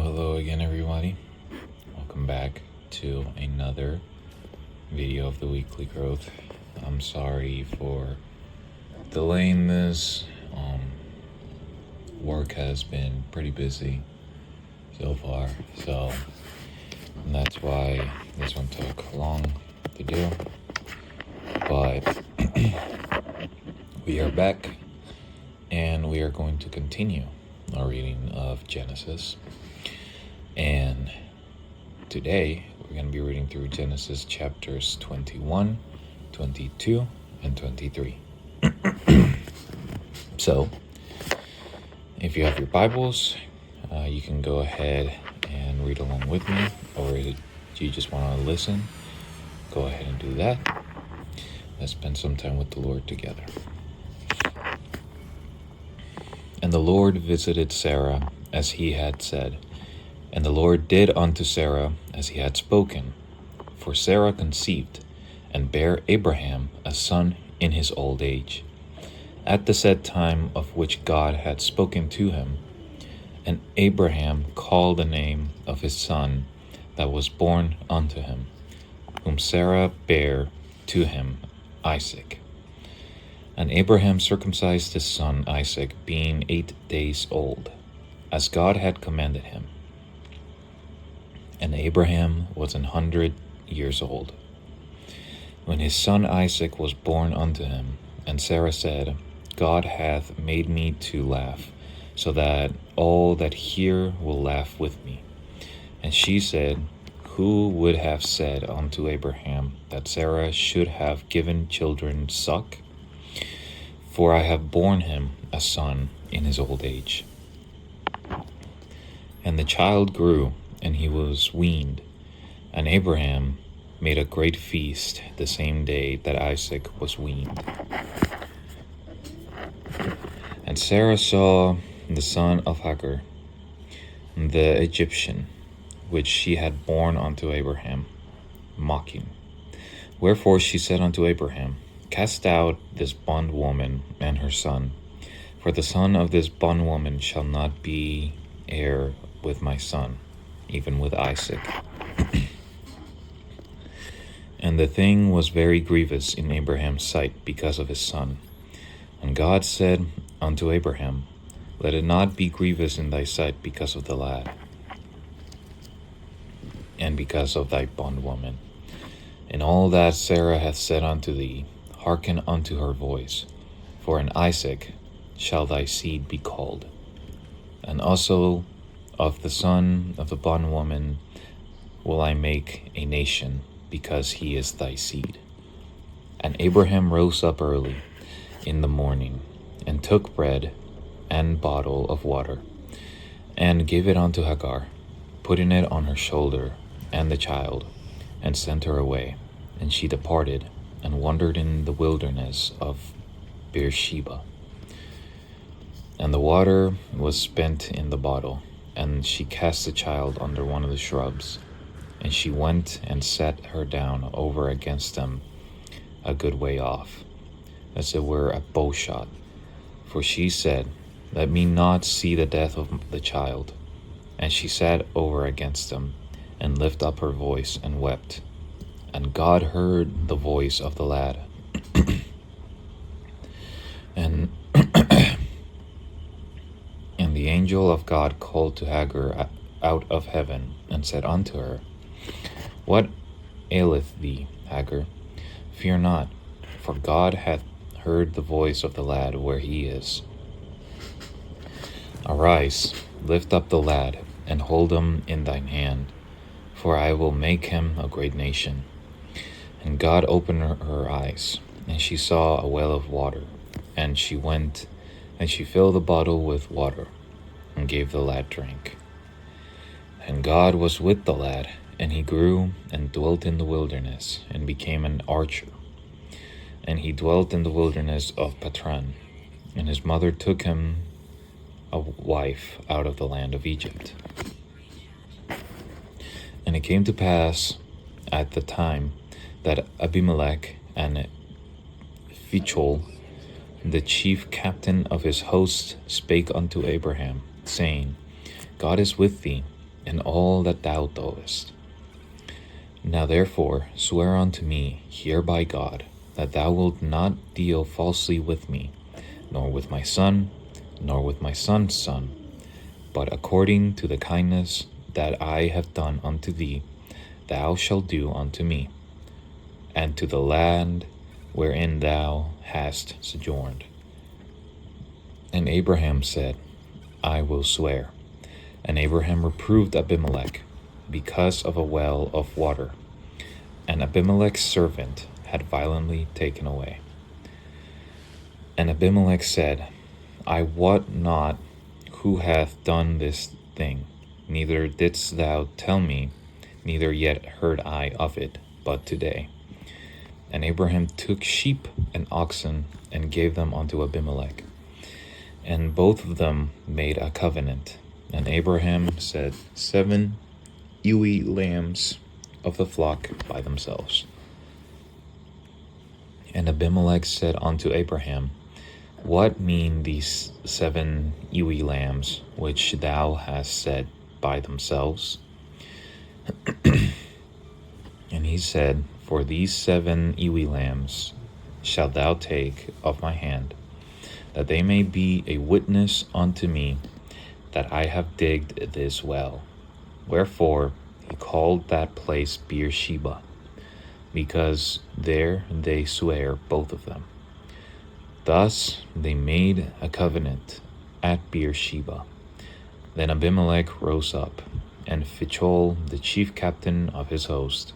Hello again, everybody. Welcome back to another video of the weekly growth. I'm sorry for delaying this. Work has been pretty busy so far, so that's why this one took long to do. But we are back, and we are going to continue our reading of Genesis. And today we're going to be reading through Genesis chapters 21, 22, and 23. So, if you have your Bibles, you can go ahead and read along with me, or if you just want to listen, go ahead and do that. Let's spend some time with the Lord together. And the Lord visited Sarah as he had said, and the Lord did unto Sarah as he had spoken. For Sarah conceived, and bare Abraham a son in his old age, at the set time of which God had spoken to him. And Abraham called the name of his son that was born unto him, whom Sarah bare to him, Isaac. And Abraham circumcised his son Isaac, being 8 days old, as God had commanded him. And Abraham was 100 years old when his son Isaac was born unto him. And Sarah said, God hath made me to laugh, so that all that hear will laugh with me. And she said, Who would have said unto Abraham that Sarah should have given children suck? For I have borne him a son in his old age. And the child grew, and he was weaned. And Abraham made a great feast the same day that Isaac was weaned. And Sarah saw the son of Hagar, the Egyptian, which she had borne unto Abraham, mocking. Wherefore she said unto Abraham, Cast out this bondwoman and her son, for the son of this bondwoman shall not be heir with my son, even with Isaac. And the thing was very grievous in Abraham's sight because of his son. And God said unto Abraham, Let it not be grievous in thy sight because of the lad, and because of thy bondwoman. In all that Sarah hath said unto thee, hearken unto her voice, for in Isaac shall thy seed be called. And also of the son of the bondwoman will I make a nation, because he is thy seed. And Abraham rose up early in the morning, and took bread and bottle of water, and gave it unto Hagar, putting it on her shoulder and the child, and sent her away. And she departed, and wandered in the wilderness of Beersheba. And the water was spent in the bottle, and she cast the child under one of the shrubs. And she went and sat her down over against them a good way off, as it were a bow shot. For she said, Let me not see the death of the child. And she sat over against them, and lifted up her voice, and wept. And God heard the voice of the lad. And and the angel of God called to Hagar out of heaven, and said unto her, What aileth thee, Hagar? Fear not, for God hath heard the voice of the lad where he is. Arise, lift up the lad, and hold him in thine hand, for I will make him a great nation. And God opened her eyes, and she saw a well of water. And she went, and she filled the bottle with water, and gave the lad drink. And God was with the lad, and he grew, and dwelt in the wilderness, and became an archer. And he dwelt in the wilderness of Patran. And his mother took him a wife out of the land of Egypt. And it came to pass at the time that Abimelech and Phicol, the chief captain of his host, spake unto Abraham, saying, God is with thee, and all that thou doest. Now therefore swear unto me here by God, that thou wilt not deal falsely with me, nor with my son, nor with my son's son, but according to the kindness that I have done unto thee, thou shalt do unto me, and to the land wherein thou hast sojourned. And Abraham said, I will swear. And Abraham reproved Abimelech because of a well of water, and Abimelech's servant had violently taken away. And Abimelech said, I wot not who hath done this thing, neither didst thou tell me, neither yet heard I of it, but today. And Abraham took sheep and oxen, and gave them unto Abimelech. And both of them made a covenant. And Abraham set 7 ewe lambs of the flock by themselves. And Abimelech said unto Abraham, What mean these 7 ewe lambs which thou hast set by themselves? And he said, For these 7 ewe lambs shalt thou take of my hand, that they may be a witness unto me that I have digged this well. Wherefore he called that place Beersheba, because there they swear both of them. Thus they made a covenant at Beersheba. Then Abimelech rose up, and Phicol the chief captain of his host,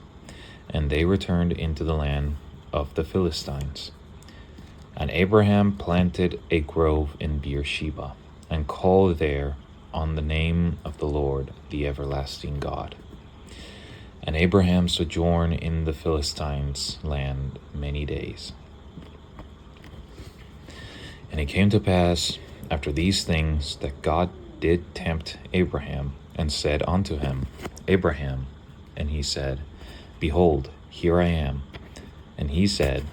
and they returned into the land of the Philistines. And Abraham planted a grove in Beersheba, and called there on the name of the Lord, the everlasting God. And Abraham sojourned in the Philistines' land many days. And it came to pass after these things that God did tempt Abraham, and said unto him, Abraham. And he said, Behold, here I am. And he said,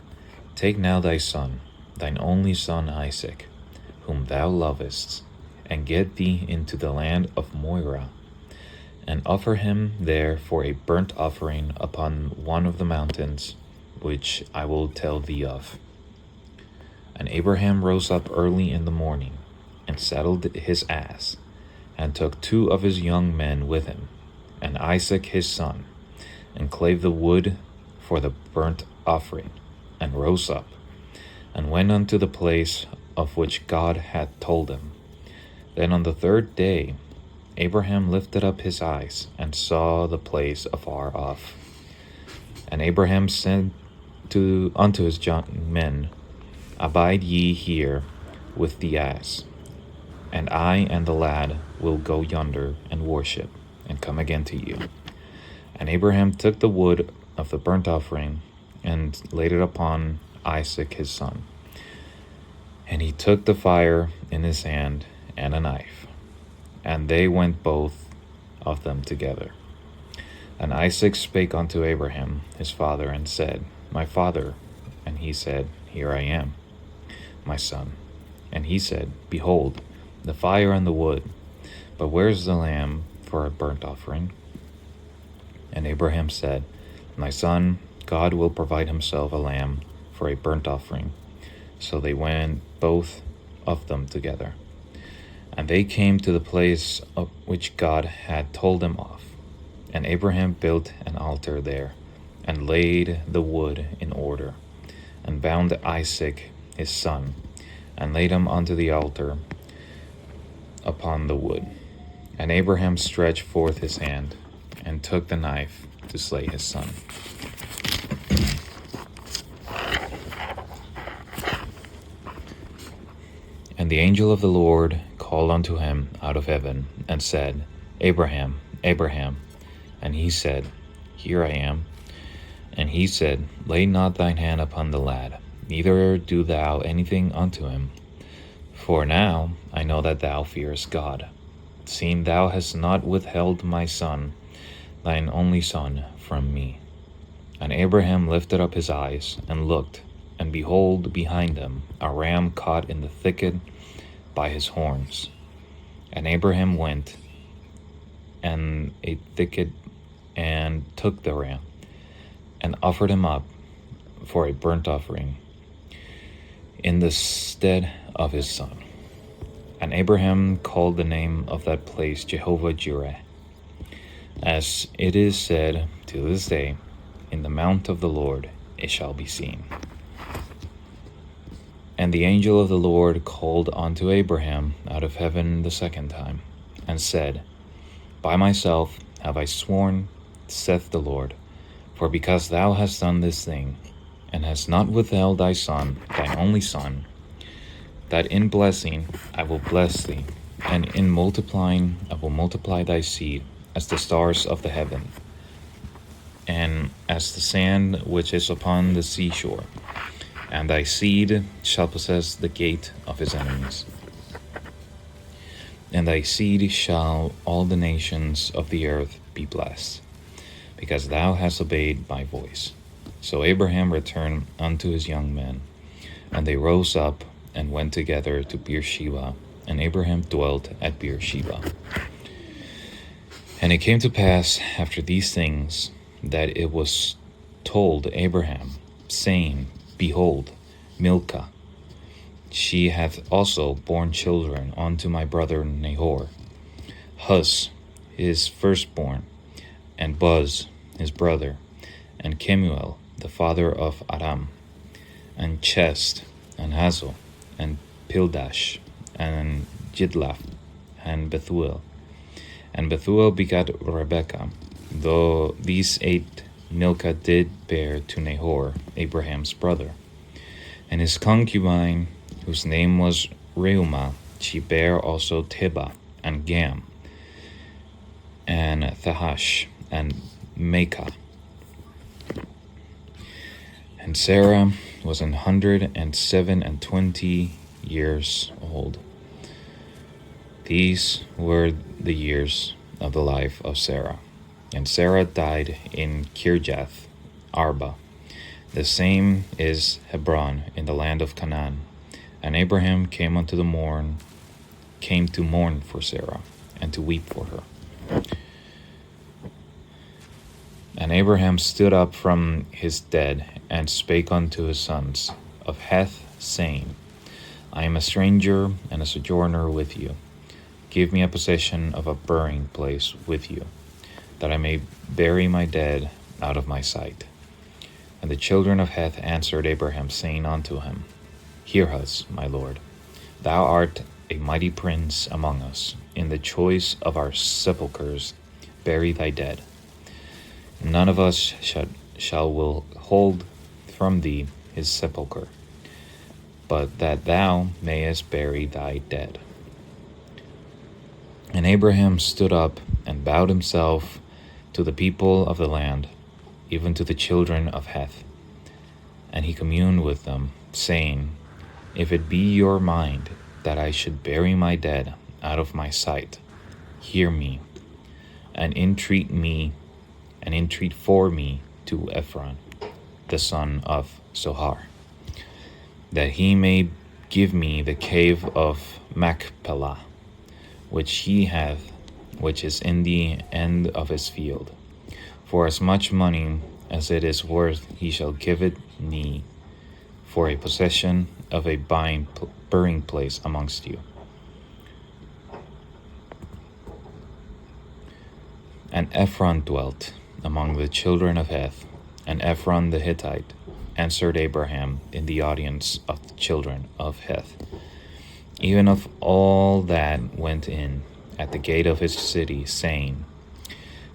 Take now thy son, thine only son Isaac, whom thou lovest, and get thee into the land of Moriah, and offer him there for a burnt offering upon one of the mountains, which I will tell thee of. And Abraham rose up early in the morning, and saddled his ass, and took 2 of his young men with him, and Isaac his son, and clave the wood for the burnt offering, and rose up, and went unto the place of which God had told him. Then on the 3rd day Abraham lifted up his eyes, and saw the place afar off. And Abraham said unto his young men, Abide ye here with the ass, and I and the lad will go yonder and worship, and come again to you. And Abraham took the wood of the burnt offering, and laid it upon Isaac his son. And he took the fire in his hand, and a knife, and they went both of them together. And Isaac spake unto Abraham his father, and said, My father. And he said, Here I am, my son. And he said, Behold, the fire and the wood, but where is the lamb for a burnt offering? And Abraham said, My son, God will provide himself a lamb for a burnt offering. So they went both of them together. And they came to the place of which God had told them of. And Abraham built an altar there, and laid the wood in order, and bound Isaac his son, and laid him unto the altar upon the wood. And Abraham stretched forth his hand, and took the knife to slay his son. And the angel of the Lord called unto him out of heaven, and said, Abraham, Abraham. And he said, Here I am. And he said, Lay not thine hand upon the lad, neither do thou anything unto him. For now I know that thou fearest God, seeing thou hast not withheld my son, thine only son, from me. And Abraham lifted up his eyes, and looked, and behold, behind him a ram caught in the thicket by his horns. And Abraham went and a thicket, and took the ram, and offered him up for a burnt offering in the stead of his son. And Abraham called the name of that place Jehovah-Jireh, as it is said to this day, in the mount of the Lord it shall be seen. And the angel of the Lord called unto Abraham out of heaven the second time, and said, By myself have I sworn, saith the Lord, for because thou hast done this thing, and hast not withheld thy son, thine only son, that in blessing I will bless thee, and in multiplying I will multiply thy seed as the stars of the heaven, and as the sand which is upon the seashore. And thy seed shall possess the gate of his enemies. And thy seed shall all the nations of the earth be blessed, because thou hast obeyed my voice. So Abraham returned unto his young men, and they rose up and went together to Beersheba, and Abraham dwelt at Beersheba. And it came to pass after these things that it was told Abraham, saying, Behold, Milcah, she hath also borne children unto my brother Nahor, Huz his firstborn, and Buz his brother, and Kemuel the father of Aram, and Chest, and Hazo, and Pildash, and Jidlaph, and Bethuel. And Bethuel begat Rebekah, though these 8 Milcah did bear to Nahor, Abraham's brother. And his concubine, whose name was Reumah, she bare also Tebah, and Gam, and Thahash, and Maacah. And Sarah was 127 years old. These were the years of the life of Sarah. And Sarah died in Kirjath Arba. The same is Hebron in the land of Canaan. And Abraham came to mourn for Sarah, and to weep for her. And Abraham stood up from his dead, and spake unto his sons of Heth, saying, I am a stranger and a sojourner with you. Give me a possession of a burying place with you, that I may bury my dead out of my sight. And the children of Heth answered Abraham, saying unto him, Hear us, my lord. Thou art a mighty prince among us. In the choice of our sepulchres bury thy dead. None of us shall withhold from thee his sepulchre, but that thou mayest bury thy dead. And Abraham stood up and bowed himself to the people of the land, even to the children of Heth. And he communed with them, saying, If it be your mind that I should bury my dead out of my sight, hear me, and entreat for me to Ephron, the son of Zohar, that he may give me the cave of Machpelah, which he hath, which is in the end of his field. For as much money as it is worth, he shall give it me for a possession of a burying place amongst you. And Ephron dwelt among the children of Heth, and Ephron the Hittite answered Abraham in the audience of the children of Heth, even of all that went in at the gate of his city, saying,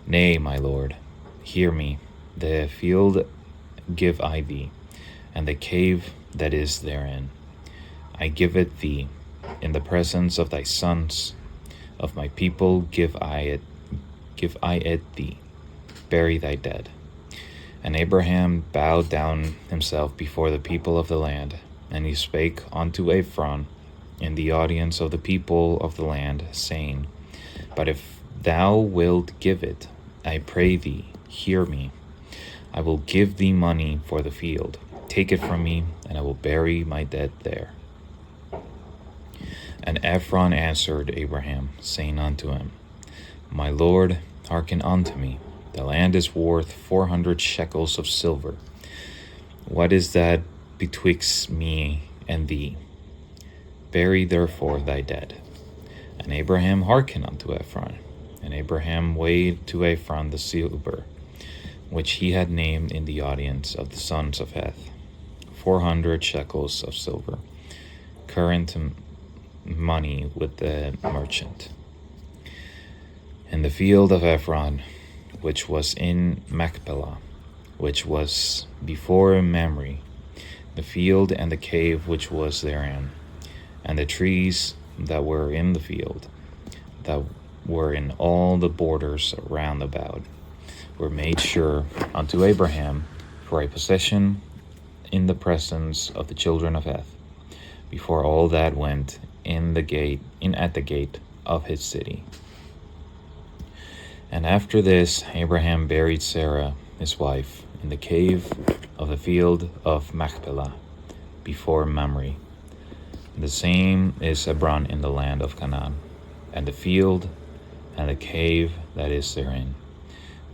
Nay, my lord, hear me, the field give I thee, and the cave that is therein. I give it thee, in the presence of thy sons, of my people give I it thee, bury thy dead. And Abraham bowed down himself before the people of the land, and he spake unto Ephron in the audience of the people of the land, saying, But if thou wilt give it, I pray thee, hear me. I will give thee money for the field. Take it from me, and I will bury my dead there. And Ephron answered Abraham, saying unto him, My lord, hearken unto me. The land is worth 400 shekels of silver. What is that betwixt me and thee? Bury therefore thy dead. And Abraham hearkened unto Ephron. And Abraham weighed to Ephron the silver, which he had named in the audience of the sons of Heth, 400 shekels of silver, current money with the merchant. And the field of Ephron, which was in Machpelah, which was before Mamre, the field and the cave which was therein, and the trees that were in the field, that were in all the borders round about, were made sure unto Abraham for a possession in the presence of the children of Heth, before all that went in at the gate of his city. And after this Abraham buried Sarah his wife in the cave of the field of Machpelah, before Mamre. The same is Hebron in the land of Canaan, and the field and the cave that is therein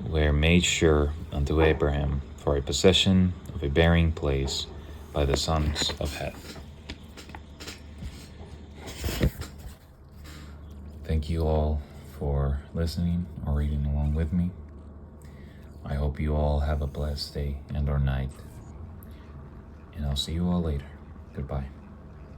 were made sure unto Abraham for a possession of a burying place by the sons of Heth. Thank you all for listening or reading along with me. I hope you all have a blessed day and or night. And I'll see you all later. Goodbye.